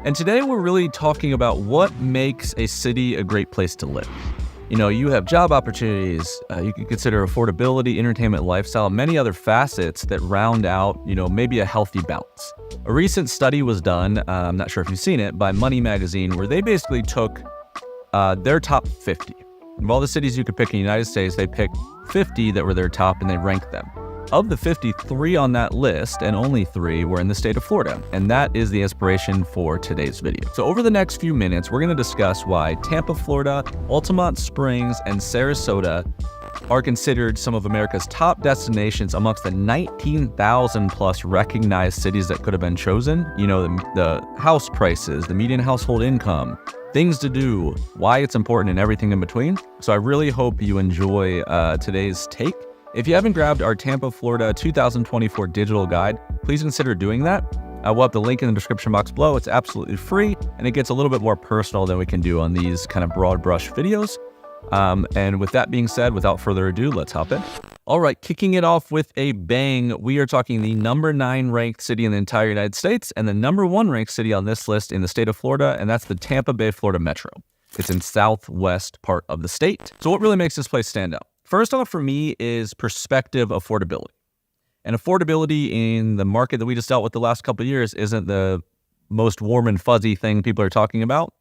And today we're really talking about what makes a city a great place to live. You have job opportunities, you can consider affordability, entertainment, lifestyle, many other facets that round out, maybe a healthy balance. A recent study was done, I'm not sure if you've seen it, by Money Magazine, where they basically took their top 50. Of all the cities you could pick in the United States, they picked 50 that were their top and they ranked them. Of the 53 on that list, and only 3 were in the state of Florida, and that is the inspiration for today's video. So over the next few minutes, we're going to discuss why Tampa, Florida, Altamonte Springs, and Sarasota are considered some of America's top destinations amongst the 19,000 plus recognized cities that could have been chosen. The house prices, the median household income, things to do, why it's important, and everything in between. So I really hope you enjoy today's take. If you haven't grabbed our Tampa, Florida 2024 digital guide, please consider doing that. We'll have the link in the description box below. It's absolutely free, and it gets a little bit more personal than we can do on these kind of broad brush videos. And with that being said, without further ado, let's hop in. All right, kicking it off with a bang, we are talking the number 9 ranked city in the entire United States and the number 1 ranked city on this list in the state of Florida, and that's the Tampa Bay, Florida metro. It's in southwest part of the state. So what really makes this place stand out? First off, for me, is perspective affordability. And affordability in the market that we just dealt with the last couple of years isn't the most warm and fuzzy thing people are talking about.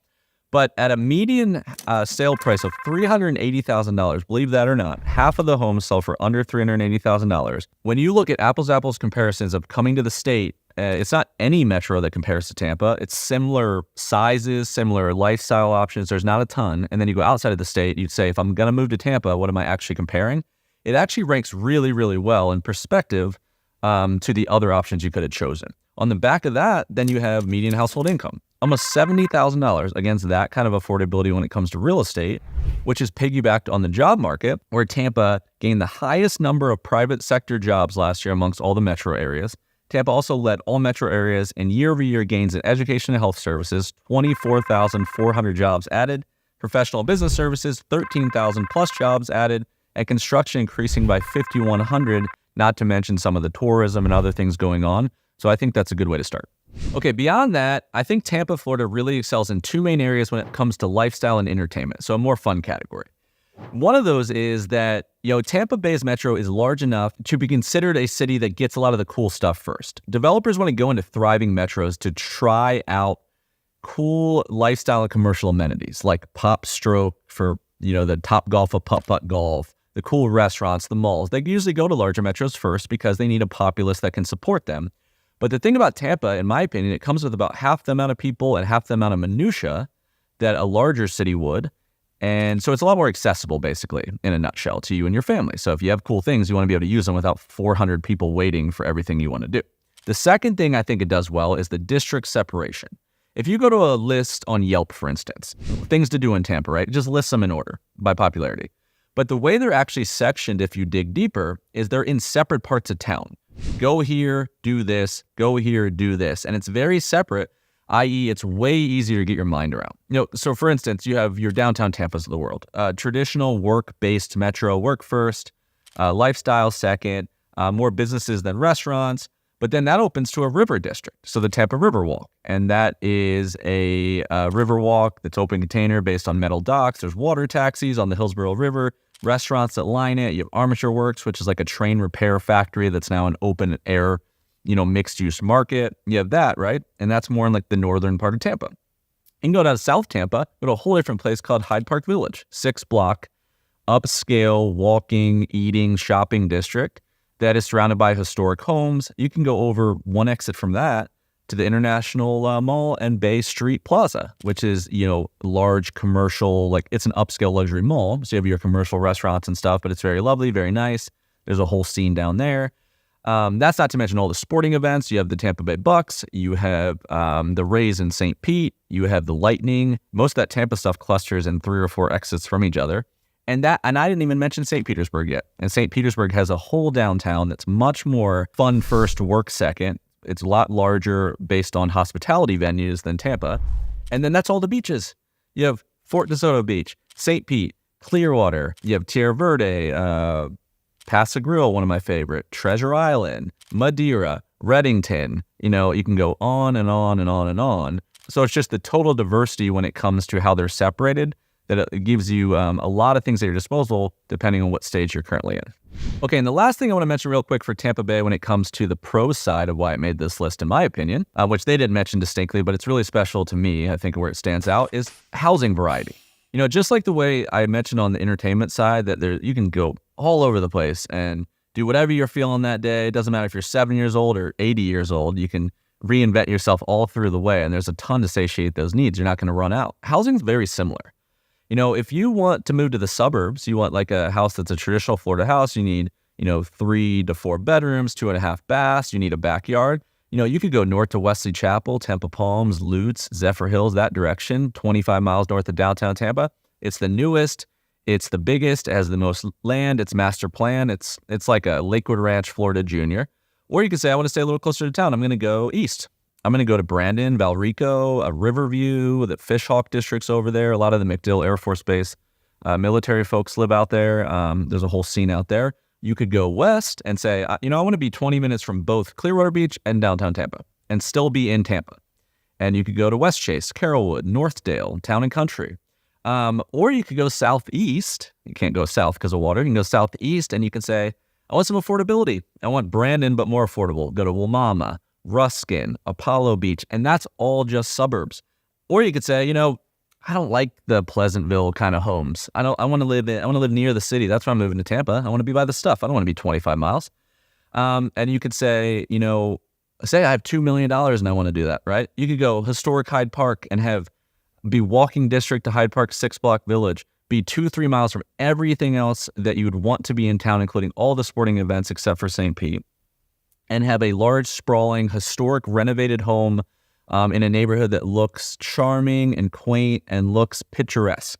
But at a median sale price of $380,000, believe that or not, half of the homes sell for under $380,000. When you look at apples comparisons of coming to the state, it's not any metro that compares to Tampa. It's similar sizes, similar lifestyle options. There's not a ton. And then you go outside of the state, you'd say, if I'm going to move to Tampa, what am I actually comparing? It actually ranks really, really well in perspective to the other options you could have chosen. On the back of that, then you have median household income. Almost $70,000 against that kind of affordability when it comes to real estate, which is piggybacked on the job market, where Tampa gained the highest number of private sector jobs last year amongst all the metro areas. Tampa also led all metro areas in year-over-year gains in education and health services, 24,400 jobs added, professional business services, 13,000 plus jobs added, and construction increasing by 5,100, not to mention some of the tourism and other things going on. So I think that's a good way to start. Okay, beyond that, I think Tampa, Florida really excels in 2 main areas when it comes to lifestyle and entertainment, so a more fun category. One of those is that, Tampa Bay's metro is large enough to be considered a city that gets a lot of the cool stuff first. Developers want to go into thriving metros to try out cool lifestyle and commercial amenities like Pop Stroke for, the Top Golf of Putt-Putt Golf, the cool restaurants, the malls. They usually go to larger metros first because they need a populace that can support them. But the thing about Tampa, in my opinion, it comes with about half the amount of people and half the amount of minutia that a larger city would. And so it's a lot more accessible, basically, in a nutshell, to you and your family. So if you have cool things, you want to be able to use them without 400 people waiting for everything you want to do. The second thing I think it does well is the district separation. If you go to a list on Yelp, for instance, things to do in Tampa, right? Just list them in order by popularity. But the way they're actually sectioned, if you dig deeper, is they're in separate parts of town. Go here, do this, go here, do this. And it's very separate, i.e. it's way easier to get your mind around. So for instance, you have your downtown Tampas of the world, traditional work-based metro, work first, lifestyle second, more businesses than restaurants. But then that opens to a river district, so the Tampa River Walk. And that is a river walk that's open container based on metal docks. There's water taxis on the Hillsborough River, restaurants that line it. You have Armature Works, which is like a train repair factory that's now an open air, mixed use market. You have that, right? And that's more in like the northern part of Tampa. You can go down to South Tampa, go to a whole different place called Hyde Park Village, 6-block, upscale, walking, eating, shopping district that is surrounded by historic homes. You can go over one exit from that to the International Mall and Bay Street Plaza, which is, large commercial, like it's an upscale luxury mall. So you have your commercial restaurants and stuff, but it's very lovely, very nice. There's a whole scene down there. That's not to mention all the sporting events. You have the Tampa Bay Bucks. You have the Rays in St. Pete. You have the Lightning. Most of that Tampa stuff clusters in 3 or 4 exits from each other. And I didn't even mention St. Petersburg yet. And St. Petersburg has a whole downtown that's much more fun first, work second. It's a lot larger based on hospitality venues than Tampa. And then that's all the beaches. You have Fort DeSoto Beach, St. Pete, Clearwater. You have Tierra Verde, Paso Grill, one of my favorite, Treasure Island, Madeira, Reddington. You can go on and on and on and on. So it's just the total diversity when it comes to how they're separated that it gives you a lot of things at your disposal depending on what stage you're currently in. Okay, and the last thing I want to mention real quick for Tampa Bay when it comes to the pro side of why it made this list, in my opinion, which they didn't mention distinctly, but it's really special to me, I think where it stands out, is housing variety. Just like the way I mentioned on the entertainment side, that you can go all over the place and do whatever you're feeling that day. It doesn't matter if you're 7 years old or 80 years old. You can reinvent yourself all through the way, and there's a ton to satiate those needs. You're not going to run out. Housing's very similar. If you want to move to the suburbs, you want like a house that's a traditional Florida house, you need, 3 to 4 bedrooms, 2.5 baths, you need a backyard. You could go north to Wesley Chapel, Temple Palms, Lutz, Zephyr Hills, that direction, 25 miles north of downtown Tampa. It's the newest, it's the biggest, it has the most land, it's master plan, it's like a Lakewood Ranch, Florida Junior. Or you could say, I want to stay a little closer to town, I'm going to go east. I'm going to go to Brandon, Valrico, Riverview, the Fishhawk districts over there. A lot of the MacDill Air Force Base military folks live out there. There's a whole scene out there. You could go west and say, I want to be 20 minutes from both Clearwater Beach and downtown Tampa and still be in Tampa. And you could go to West Chase, Carrollwood, Northdale, Town and Country. Or you could go southeast. You can't go south because of water. You can go southeast and you can say, I want some affordability. I want Brandon, but more affordable. Go to Wilmama, Ruskin, Apollo Beach, and that's all just suburbs. Or you could say, I don't like the Pleasantville kind of homes. I want to live near the city. That's why I'm moving to Tampa. I want to be by the stuff. I don't want to be 25 miles. And you could say, say I have $2 million and I want to do that, right? You could go historic Hyde Park and be walking district to Hyde Park 6-block village, be 2-3 miles from everything else that you would want to be in town, including all the sporting events except for St. Pete, and have a large, sprawling, historic, renovated home in a neighborhood that looks charming and quaint and looks picturesque.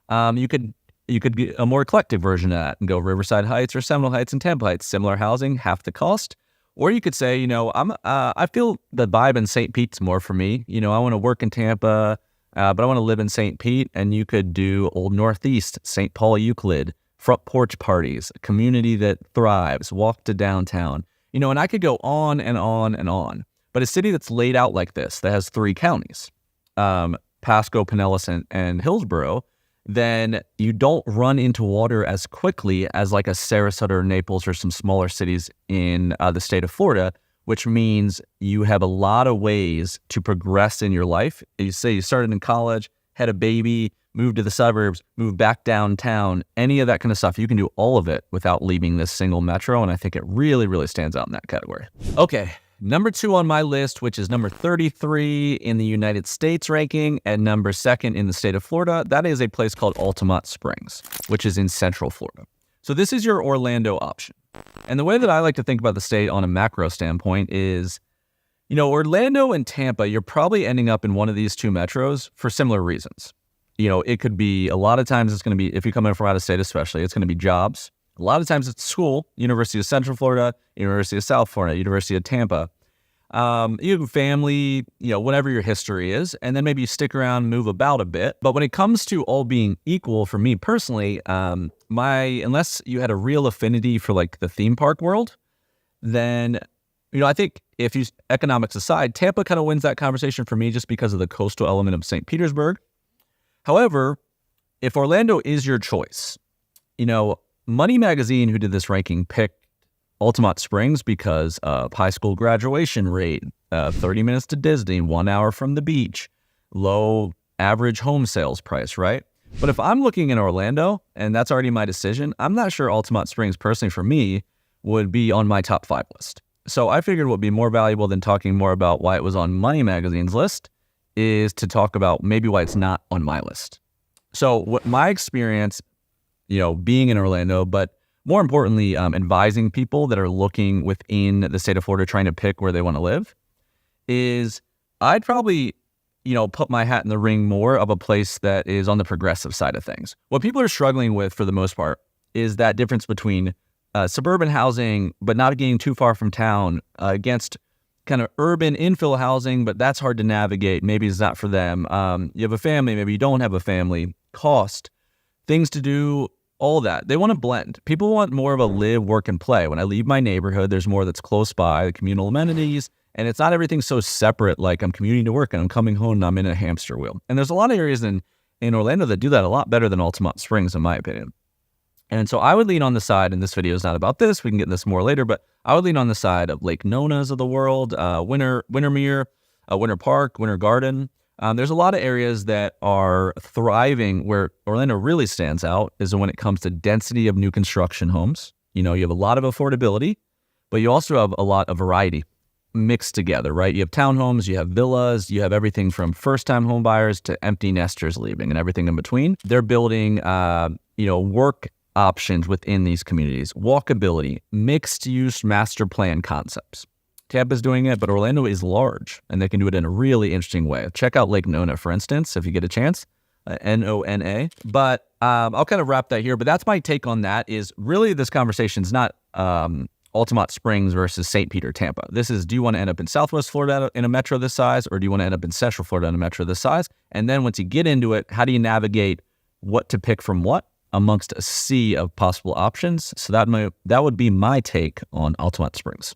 You could get a more eclectic version of that and go Riverside Heights or Seminole Heights and Tampa Heights, similar housing, half the cost. Or you could say, I feel the vibe in St. Pete's more for me. I want to work in Tampa, but I want to live in St. Pete. And you could do Old Northeast, St. Paul Euclid, front porch parties, a community that thrives, walk to downtown. And I could go on and on and on. But a city that's laid out like this, that has 3 counties, Pasco, Pinellas, and Hillsborough, then you don't run into water as quickly as like a Sarasota or Naples or some smaller cities in the state of Florida, which means you have a lot of ways to progress in your life. You say you started in college, had a baby, moved to the suburbs, moved back downtown, any of that kind of stuff. You can do all of it without leaving this single metro, and I think it really, really stands out in that category. Okay, number 2 on my list, which is number 33 in the United States ranking and number 2nd in the state of Florida, that is a place called Altamonte Springs, which is in central Florida. So this is your Orlando option. And the way that I like to think about the state on a macro standpoint is, Orlando and Tampa, you're probably ending up in one of these 2 metros for similar reasons. It could be, a lot of times it's going to be, if you're coming from out of state especially, it's going to be jobs. A lot of times it's school, University of Central Florida, University of South Florida, University of Tampa. You have family, whatever your history is, and then maybe you stick around, move about a bit. But when it comes to all being equal, for me personally, unless you had a real affinity for like the theme park world, then, I think if you economics aside, Tampa kind of wins that conversation for me just because of the coastal element of St. Petersburg. However, if Orlando is your choice, Money Magazine, who did this ranking, picked Altamonte Springs because of high school graduation rate, 30 minutes to Disney, 1 hour from the beach, low average home sales price, right? But if I'm looking in Orlando, and that's already my decision, I'm not sure Altamonte Springs, personally for me, would be on my top 5 list. So I figured what would be more valuable than talking more about why it was on Money Magazine's list is to talk about maybe why it's not on my list. So what my experience, being in Orlando, but more importantly, advising people that are looking within the state of Florida trying to pick where they want to live, is I'd probably, put my hat in the ring more of a place that is on the progressive side of things. What people are struggling with for the most part is that difference between suburban housing, but not getting too far from town, against kind of urban infill housing, but that's hard to navigate. Maybe it's not for them. You have a family, maybe you don't have a family, cost, things to do, all that. They want to blend. People want more of a live, work, and play. When I leave my neighborhood, there's more that's close by, the communal amenities, And it's not everything so separate, like I'm commuting to work and I'm coming home and I'm in a hamster wheel. And there's a lot of areas in Orlando that do that a lot better than Altamonte Springs, in my opinion. And so I would lean on the side, and this video is not about this, we can get into this more later, but I would lean on the side of Lake Nona's of the world, Windermere, Winter Park, Winter Garden. There's a lot of areas that are thriving. Where Orlando really stands out is when it comes to density of new construction homes. You have a lot of affordability, but you also have a lot of variety mixed together, right? You have townhomes, you have villas, you have everything from first-time home buyers to empty nesters leaving and everything in between. They're building, work options within these communities, walkability, mixed-use master plan concepts. Tampa's doing it, but Orlando is large, and they can do it in a really interesting way. Check out Lake Nona, for instance, if you get a chance, Nona. But I'll kind of wrap that here. But that's my take on that. Is really this conversation is not Altamonte Springs versus St. Peter, Tampa. This is, do you want to end up in Southwest Florida in a metro this size, or do you want to end up in Central Florida in a metro this size? And then once you get into it, how do you navigate what to pick from what amongst a sea of possible options? So that would be my take on Altamonte Springs.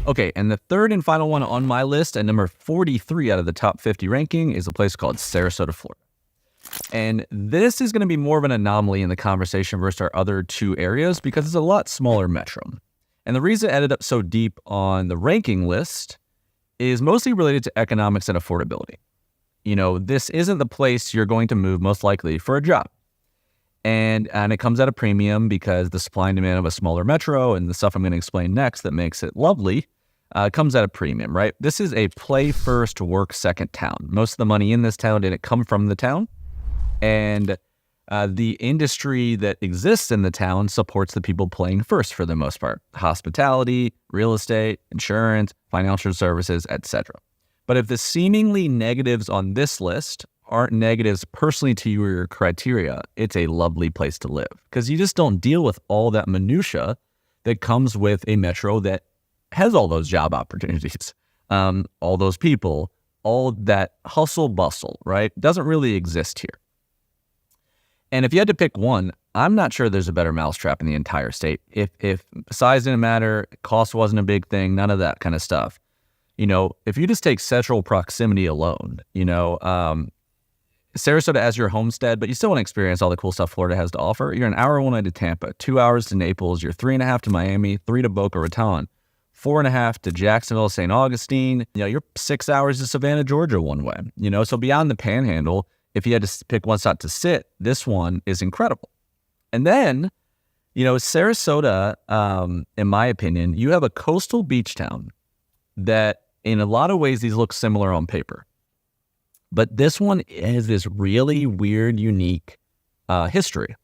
Okay, and the third and final one on my list, at number 43 out of the top 50 ranking, is a place called Sarasota, Florida. And this is going to be more of an anomaly in the conversation versus our other two areas because it's a lot smaller metro. And the reason it ended up so deep on the ranking list is mostly related to economics and affordability. This isn't the place you're going to move most likely for a job. And it comes at a premium because the supply and demand of a smaller metro and the stuff I'm going to explain next that makes it lovely comes at a premium, right? This is a play first, work second town. Most of the money in this town didn't come from the town. And the industry that exists in the town supports the people playing first for the most part. Hospitality, real estate, insurance, financial services, etc. But if the seemingly negatives on this list aren't negatives personally to you or your criteria, it's a lovely place to live because you just don't deal with all that minutia that comes with a metro that has all those job opportunities, all those people, all that hustle bustle, right? Doesn't really exist here. And if you had to pick one, I'm not sure there's a better mousetrap in the entire state. If size didn't matter, cost wasn't a big thing, none of that kind of stuff. If you just take central proximity alone, Sarasota as your homestead, but you still want to experience all the cool stuff Florida has to offer. You're an hour one way to Tampa, 2 hours to Naples, you're 3.5 to Miami, 3 to Boca Raton, 4.5 to Jacksonville, St. Augustine. You're 6 hours to Savannah, Georgia one way. So beyond the Panhandle, if you had to pick one spot to sit, this one is incredible. And then, Sarasota, in my opinion, you have a coastal beach town that in a lot of ways these look similar on paper. But this one has this really weird, unique history.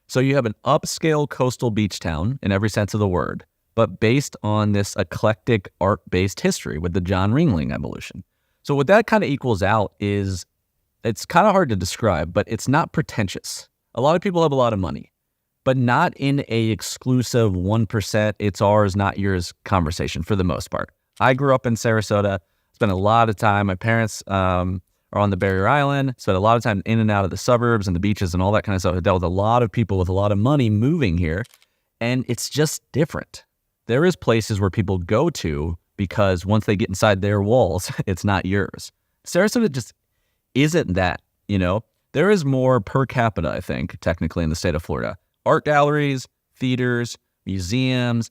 So you have an upscale coastal beach town in every sense of the word, but based on this eclectic art-based history with the John Ringling evolution. So what that kind of equals out is, it's kind of hard to describe, but it's not pretentious. A lot of people have a lot of money, but not in a exclusive 1%, it's ours, not yours conversation for the most part. I grew up in Sarasota, spent a lot of time, my parents are on the Barrier Island, spent a lot of time in and out of the suburbs and the beaches and all that kind of stuff. I dealt with a lot of people with a lot of money moving here, and it's just different. There is places where people go to because once they get inside their walls, it's not yours. Sarasota just isn't that, There is more per capita, I think, technically in the state of Florida. Art galleries, theaters, museums,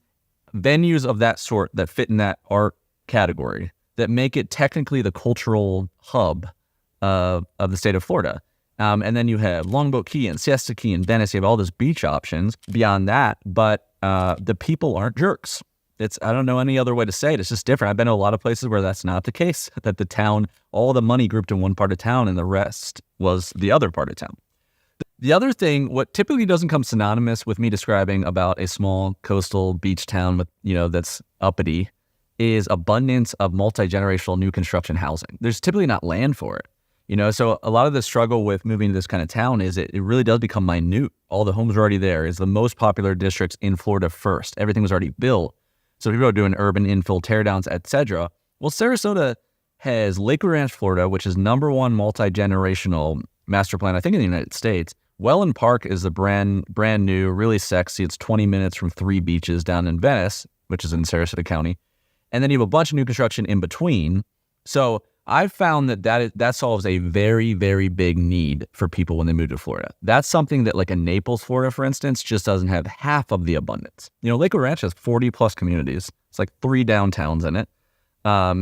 venues of that sort that fit in that art category that make it technically the cultural hub of the state of Florida. And then you have Longboat Key and Siesta Key and Venice. You have all those beach options beyond that, but the people aren't jerks. I don't know any other way to say it. It's just different. I've been to a lot of places where that's not the case, that the town, all the money grouped in one part of town and the rest was the other part of town. The other thing, what typically doesn't come synonymous with me describing about a small coastal beach town with, that's uppity, is abundance of multi-generational new construction housing. There's typically not land for it. So a lot of the struggle with moving to this kind of town is it really does become minute. All the homes are already there. It's the most popular districts in Florida first. Everything was already built. So people are doing urban infill teardowns, etc. Well, Sarasota has Lakewood Ranch, Florida, which is #1 multi-generational master plan, I think, in the United States. Welland Park is a brand new, really sexy. It's 20 minutes from 3 beaches down in Venice, which is in Sarasota County. And then you have a bunch of new construction in between. So I've found that solves a very, very big need for people when they move to Florida. That's something that like a Naples, Florida, for instance, just doesn't have half of the abundance. Lakewood Ranch has 40 plus communities. It's like 3 downtowns in it.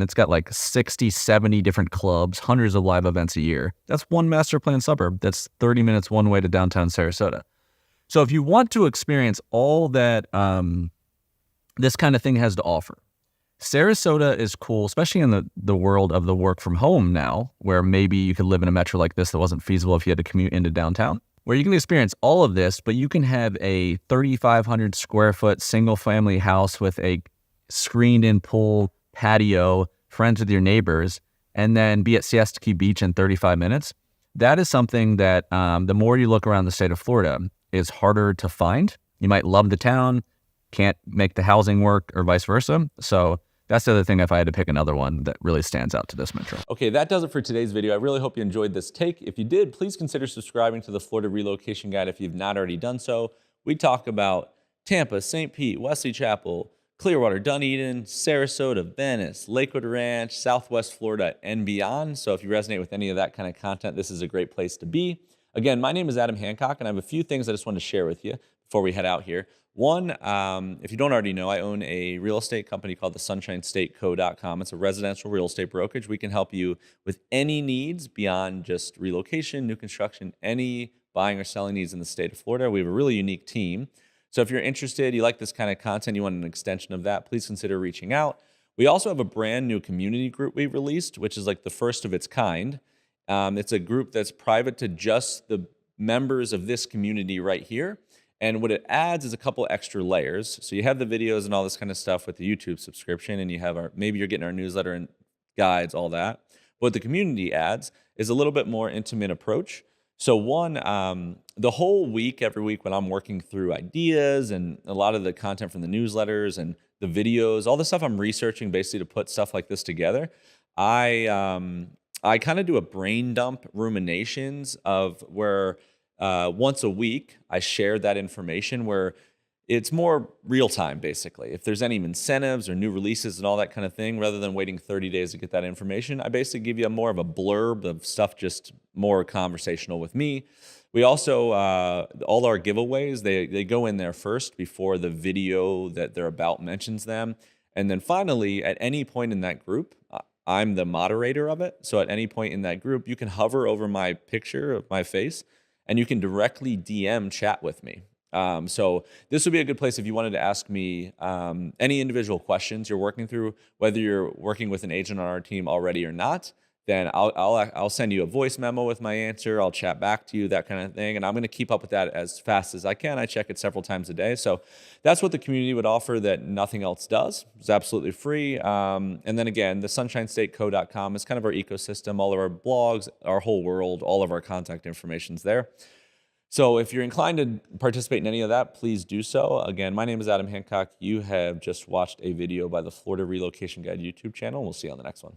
It's got like 60, 70 different clubs, hundreds of live events a year. That's one master plan suburb. That's 30 minutes one way to downtown Sarasota. So if you want to experience all that this kind of thing has to offer, Sarasota is cool, especially in the world of the work from home now, where maybe you could live in a metro like this that wasn't feasible if you had to commute into downtown, where you can experience all of this, but you can have a 3,500 square foot single family house with a screened in pool, patio, friends with your neighbors, and then be at Siesta Key Beach in 35 minutes. That is something that the more you look around the state of Florida is harder to find. You might love the town, can't make the housing work, or vice versa. So that's the other thing if I had to pick another one that really stands out to this metro. Okay, that does it for today's video. I really hope you enjoyed this take. If you did, please consider subscribing to the Florida Relocation Guide if you've not already done so. We talk about Tampa, St. Pete, Wesley Chapel, Clearwater, Dunedin, Sarasota, Venice, Lakewood Ranch, Southwest Florida, and beyond. So if you resonate with any of that kind of content, this is a great place to be. Again, my name is Adam Hancock, and I have a few things I just wanted to share with you before we head out here. One, if you don't already know, I own a real estate company called the SunshineStateCo.com. It's a residential real estate brokerage. We can help you with any needs beyond just relocation, new construction, any buying or selling needs in the state of Florida. We have a really unique team. So if you're interested, you like this kind of content, you want an extension of that, please consider reaching out. We also have a brand new community group we released, which is like the first of its kind. It's a group that's private to just the members of this community right here. And what it adds is a couple extra layers. So you have the videos and all this kind of stuff with the YouTube subscription, and you have maybe you're getting our newsletter and guides, all that. What the community adds is a little bit more intimate approach. So one, the whole week, every week when I'm working through ideas and a lot of the content from the newsletters and the videos, all the stuff I'm researching basically to put stuff like this together, I kind of do a brain dump ruminations of where once a week I share that information where it's more real time, basically. If there's any incentives or new releases and all that kind of thing, rather than waiting 30 days to get that information, I basically give you more of a blurb of stuff, just more conversational with me. We also, all our giveaways, they go in there first before the video that they're about mentions them. And then finally, at any point in that group, I'm the moderator of it. So at any point in that group, you can hover over my picture of my face and you can directly DM chat with me. So this would be a good place if you wanted to ask me any individual questions you're working through, whether you're working with an agent on our team already or not. Then I'll send you a voice memo with my answer. I'll chat back to you, that kind of thing. And I'm going to keep up with that as fast as I can. I check it several times a day. So that's what the community would offer that nothing else does. It's absolutely free. And then again, the SunshineStateCo.com is kind of our ecosystem. All of our blogs, our whole world, all of our contact information's there. So if you're inclined to participate in any of that, please do so. Again, my name is Adam Hancock. You have just watched a video by the Florida Relocation Guide YouTube channel. We'll see you on the next one.